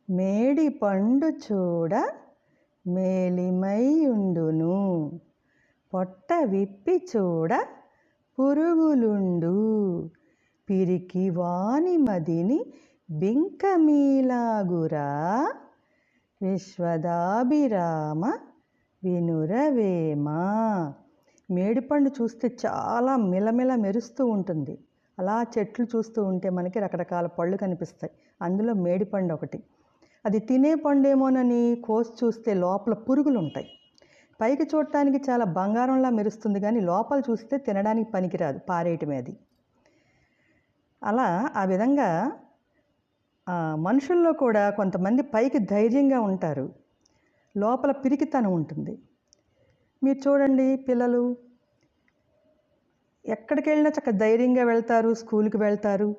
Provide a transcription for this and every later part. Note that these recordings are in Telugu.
మేడి పండు చూడ మేలిమైయుండును, పొట్ట విప్పి చూడ పురుగులుండు, పిరికి వాని మదిని బింకమీలాగురా, విశ్వదాభిరామ వినురవేమ. మేడిపండు చూస్తే చాలా మిలమిల మెరుస్తూ ఉంటుంది. అలా చెట్లు చూస్తూ ఉంటే మనకి రకరకాల పళ్ళు కనిపిస్తాయి. అందులో మేడిపండు ఒకటి. అది తినే పండేమోనని కోసి చూస్తే లోపల పురుగులు ఉంటాయి. పైకి చూడటానికి చాలా బంగారంలా మెరుస్తుంది, కానీ లోపల చూస్తే తినడానికి పనికిరాదు, పారేయటమే అది. అలా ఆ విధంగా మనుషుల్లో కూడా కొంతమంది పైకి ధైర్యంగా ఉంటారు, లోపల పిరికితనం ఉంటుంది. మీరు చూడండి, పిల్లలు ఎక్కడికి వెళ్ళినా చక్కగా ధైర్యంగా వెళ్తారు, స్కూల్కి వెళ్తారు,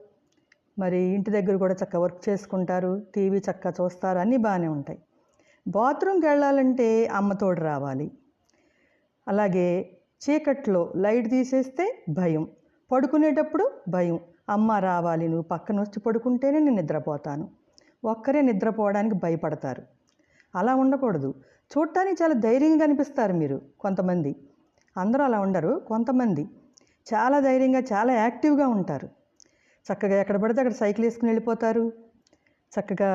మరి ఇంటి దగ్గర కూడా చక్కగా వర్క్ చేసుకుంటారు, టీవీ చక్కగా చూస్తారు, అన్నీ బాగానే ఉంటాయి. బాత్రూమ్కి వెళ్ళాలంటే అమ్మ తోడు రావాలి. అలాగే చీకట్లో లైట్ తీసేస్తే భయం, పడుకునేటప్పుడు భయం, అమ్మ రావాలి, నువ్వు పక్కన వచ్చి పడుకుంటేనే నేను నిద్రపోతాను. ఒక్కరే నిద్రపోవడానికి భయపడతారు. అలా ఉండకూడదు. చూడటానికి చాలా ధైర్యంగా కనిపిస్తారు మీరు కొంతమంది, అందరూ అలా ఉండరు. కొంతమంది చాలా ధైర్యంగా, చాలా యాక్టివ్గా ఉంటారు. చక్కగా ఎక్కడ పడితే అక్కడ సైకిల్ వేసుకుని వెళ్ళిపోతారు. చక్కగా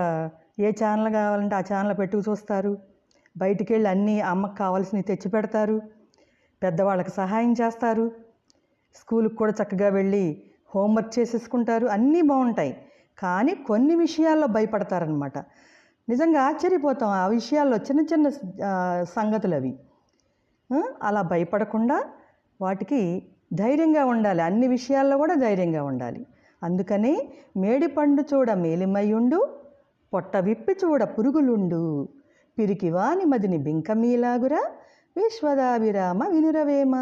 ఏ ఛానల్ కావాలంటే ఆ ఛానల్ పెట్టుకు చూస్తారు. బయటికి వెళ్ళి అన్నీ అమ్మకు కావాల్సినవి తెచ్చి పెడతారు. పెద్దవాళ్ళకి సహాయం చేస్తారు. స్కూల్కి కూడా చక్కగా వెళ్ళి హోంవర్క్ చేసేసుకుంటారు. అన్నీ బాగుంటాయి. కానీ కొన్ని విషయాల్లో భయపడతారనమాట. నిజంగా ఆశ్చర్యపోతాం ఆ విషయాల్లో, చిన్న చిన్న సంగతులు అవి. అలా భయపడకుండా వాటికి ధైర్యంగా ఉండాలి. అన్ని విషయాల్లో కూడా ధైర్యంగా ఉండాలి. అందుకని మేడిపండు చూడ మేలిమైయుండు, పొట్ట విప్పి చూడ పురుగులుండు, పిరికివాని మదిని బింకమీలాగురా, విశ్వదాభిరామ వినురవేమ.